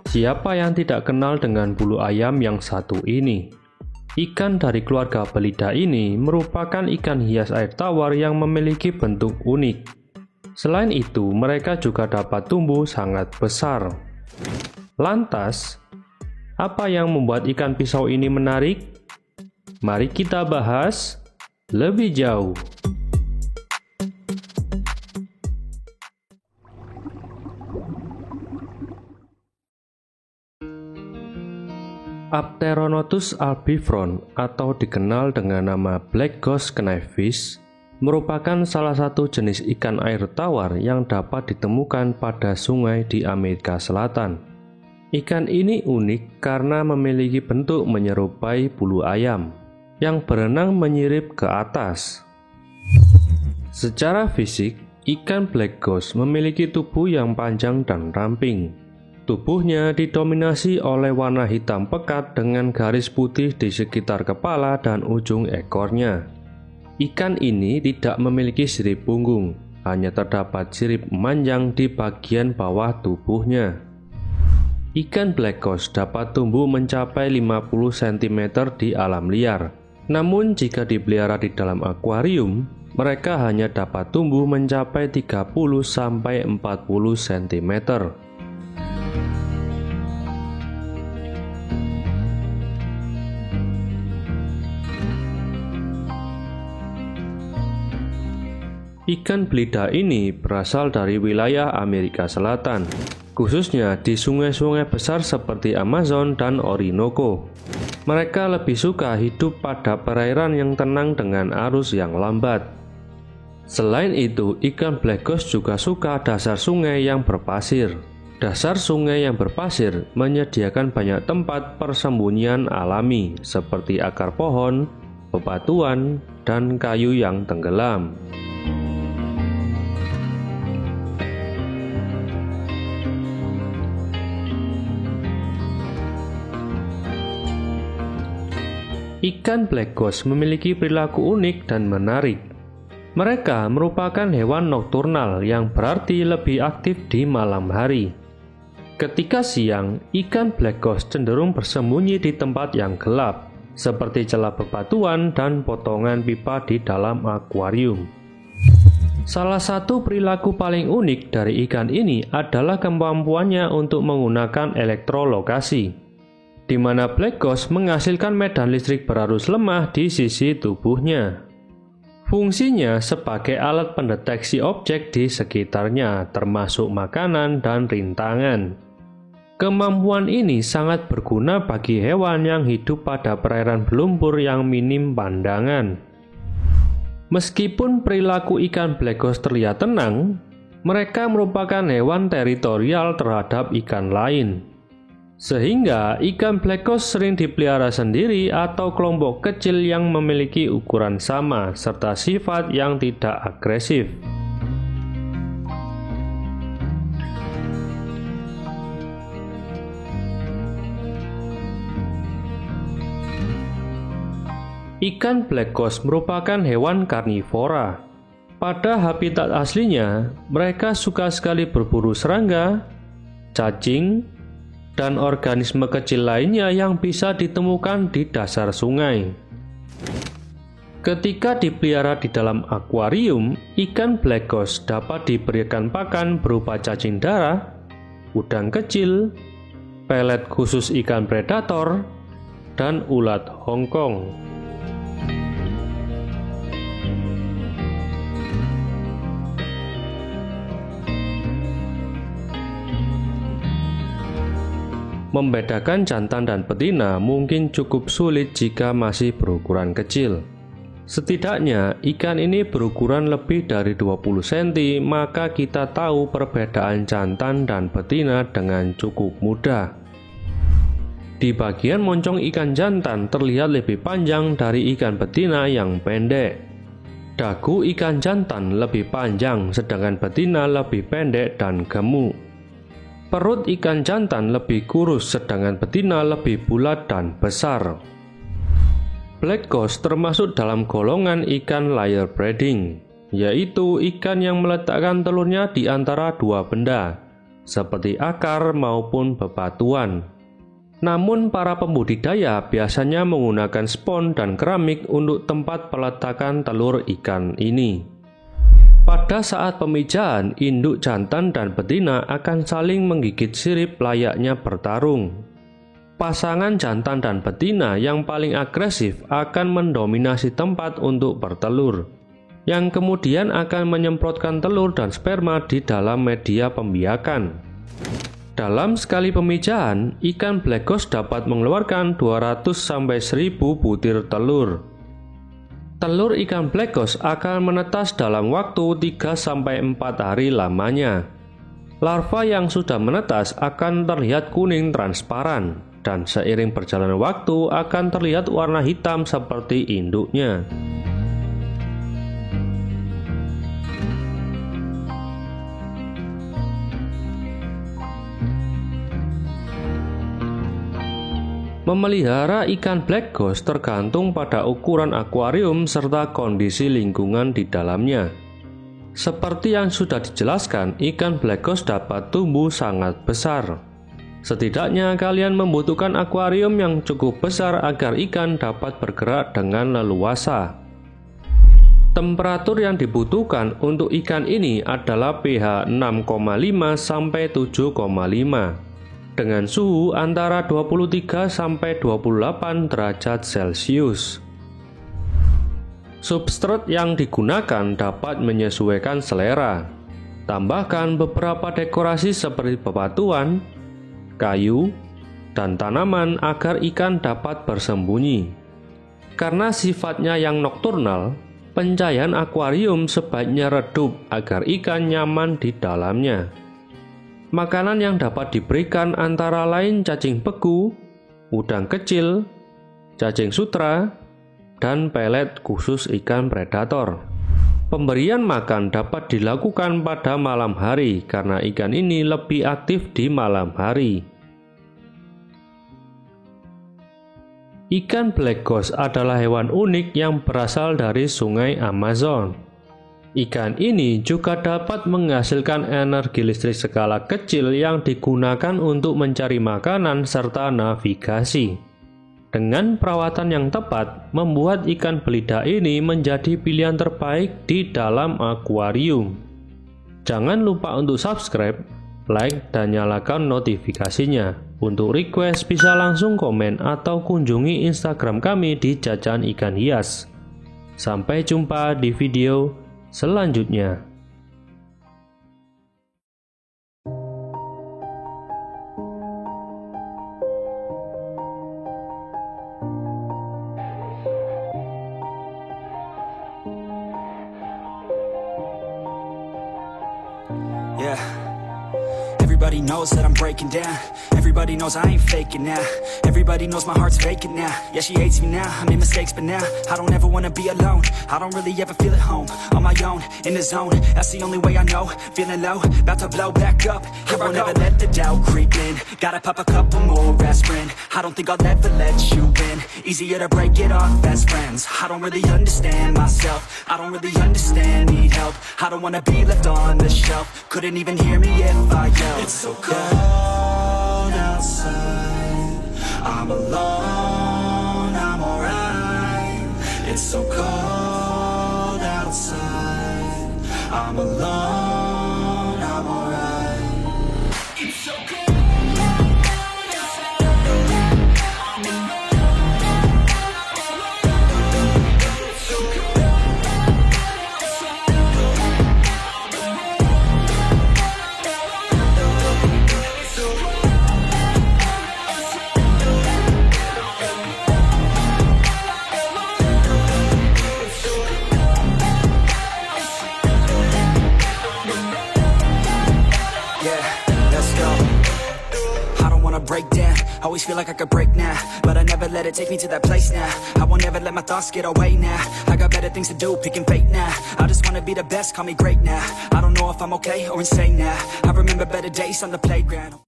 Siapa yang tidak kenal dengan bulu ayam yang satu ini? Ikan dari keluarga belida ini merupakan ikan hias air tawar yang memiliki bentuk unik. Selain itu, mereka juga dapat tumbuh sangat besar. Lantas, apa yang membuat ikan pisau ini menarik? Mari kita bahas lebih jauh. Apteronotus albifron atau dikenal dengan nama black ghost knifefish merupakan salah satu jenis ikan air tawar yang dapat ditemukan pada sungai di Amerika Selatan. Ikan ini unik karena memiliki bentuk menyerupai bulu ayam yang berenang menyirip ke atas. Secara fisik, ikan black ghost memiliki tubuh yang panjang dan ramping. Tubuhnya didominasi oleh warna hitam pekat dengan garis putih di sekitar kepala dan ujung ekornya. Ikan ini tidak memiliki sirip punggung, hanya terdapat sirip memanjang di bagian bawah tubuhnya. Ikan black ghost dapat tumbuh mencapai 50 cm di alam liar. Namun jika dipelihara di dalam akuarium, mereka hanya dapat tumbuh mencapai 30-40 cm. Ikan belida ini berasal dari wilayah Amerika Selatan, khususnya di sungai-sungai besar seperti Amazon dan Orinoco. Mereka lebih suka hidup pada perairan yang tenang dengan arus yang lambat. Selain itu, ikan black ghost juga suka dasar sungai yang berpasir. Dasar sungai yang berpasir menyediakan banyak tempat persembunyian alami seperti akar pohon, bebatuan, dan kayu yang tenggelam. Ikan black ghost memiliki perilaku unik dan menarik. Mereka merupakan hewan nokturnal yang berarti lebih aktif di malam hari. Ketika siang, ikan black ghost cenderung bersembunyi di tempat yang gelap, seperti celah bebatuan dan potongan pipa di dalam akuarium. Salah satu perilaku paling unik dari ikan ini adalah kemampuannya untuk menggunakan elektrolokasi, di mana black ghost menghasilkan medan listrik berarus lemah di sisi tubuhnya. Fungsinya sebagai alat pendeteksi objek di sekitarnya, termasuk makanan dan rintangan. Kemampuan ini sangat berguna bagi hewan yang hidup pada perairan berlumpur yang minim pandangan. Meskipun perilaku ikan black ghost terlihat tenang, mereka merupakan hewan teritorial terhadap ikan lain. Sehingga ikan black ghost sering dipelihara sendiri atau kelompok kecil yang memiliki ukuran sama serta sifat yang tidak agresif. Ikan black ghost merupakan hewan karnivora. Pada habitat aslinya, mereka suka sekali berburu serangga, cacing, dan organisme kecil lainnya yang bisa ditemukan di dasar sungai. Ketika dipelihara di dalam akuarium, ikan black ghost dapat diberikan pakan berupa cacing darah, udang kecil, pelet khusus ikan predator, dan ulat Hongkong. Membedakan jantan dan betina mungkin cukup sulit jika masih berukuran kecil. Setidaknya ikan ini berukuran lebih dari 20 cm, maka kita tahu perbedaan jantan dan betina dengan cukup mudah. Di bagian moncong ikan jantan terlihat lebih panjang dari ikan betina yang pendek. Dagu ikan jantan lebih panjang sedangkan betina lebih pendek dan gemuk. Perut ikan jantan lebih kurus sedangkan betina lebih bulat dan besar. Black ghost termasuk dalam golongan ikan layer breeding, yaitu ikan yang meletakkan telurnya di antara dua benda, seperti akar maupun bebatuan. Namun para pembudidaya biasanya menggunakan spons dan keramik untuk tempat peletakan telur ikan ini. Pada saat pemijahan, induk jantan dan betina akan saling menggigit sirip layaknya bertarung. Pasangan jantan dan betina yang paling agresif akan mendominasi tempat untuk bertelur, yang kemudian akan menyemprotkan telur dan sperma di dalam media pembiakan. Dalam sekali pemijahan, ikan black ghost dapat mengeluarkan 200-1000 butir telur. Telur ikan black ghost akan menetas dalam waktu 3-4 hari lamanya. Larva yang sudah menetas akan terlihat kuning transparan, dan seiring perjalanan waktu akan terlihat warna hitam seperti induknya. Memelihara ikan black ghost tergantung pada ukuran akuarium serta kondisi lingkungan di dalamnya. Seperti yang sudah dijelaskan, ikan black ghost dapat tumbuh sangat besar. Setidaknya kalian membutuhkan akuarium yang cukup besar agar ikan dapat bergerak dengan leluasa. Temperatur yang dibutuhkan untuk ikan ini adalah pH 6,5 sampai 7,5. dengan suhu antara 23-28 derajat Celcius. Substrat yang digunakan dapat menyesuaikan selera. Tambahkan beberapa dekorasi seperti bebatuan, kayu, dan tanaman agar ikan dapat bersembunyi. Karena sifatnya yang nokturnal, pencahayaan akuarium sebaiknya redup agar ikan nyaman di dalamnya. Makanan yang dapat diberikan antara lain cacing beku, udang kecil, cacing sutra, dan pelet khusus ikan predator. Pemberian makan dapat dilakukan pada malam hari karena ikan ini lebih aktif di malam hari. Ikan black ghost adalah hewan unik yang berasal dari sungai Amazon. Ikan ini juga dapat menghasilkan energi listrik skala kecil yang digunakan untuk mencari makanan serta navigasi. Dengan perawatan yang tepat, membuat ikan belida ini menjadi pilihan terbaik di dalam akuarium. Jangan lupa untuk subscribe, like, dan nyalakan notifikasinya. Untuk request bisa langsung komen atau kunjungi Instagram kami di Jajan Ikan Hias. Sampai jumpa di video selanjutnya. Yeah. Everybody knows that I'm breaking down. Everybody knows I ain't faking now. Everybody knows my heart's vacant now. Yeah, she hates me now, I made mistakes but now I don't ever wanna be alone. I don't really ever feel at home. On my own, in the zone, that's the only way I know. Feeling low, about to blow back up. Here I won't ever let the doubt creep in. Gotta pop a couple more aspirin. I don't think I'll ever let you in. Easier to break it off best friends. I don't really understand myself. I don't really understand, need help. I don't wanna be left on the shelf. Couldn't even hear me if I yelled. It's so cold outside, I'm alone, I'm alright. It's so cold outside, I'm alone, I'm alright. It's so cold outside, I'm alone. It's so cold outside, break down, always feel like I could break now, but I never let it take me to that place now. I won't ever let my thoughts get away now. I got better things to do, picking fate now. I just wanna be the best, call me great now. I don't know if I'm okay or insane now. I remember better days on the playground.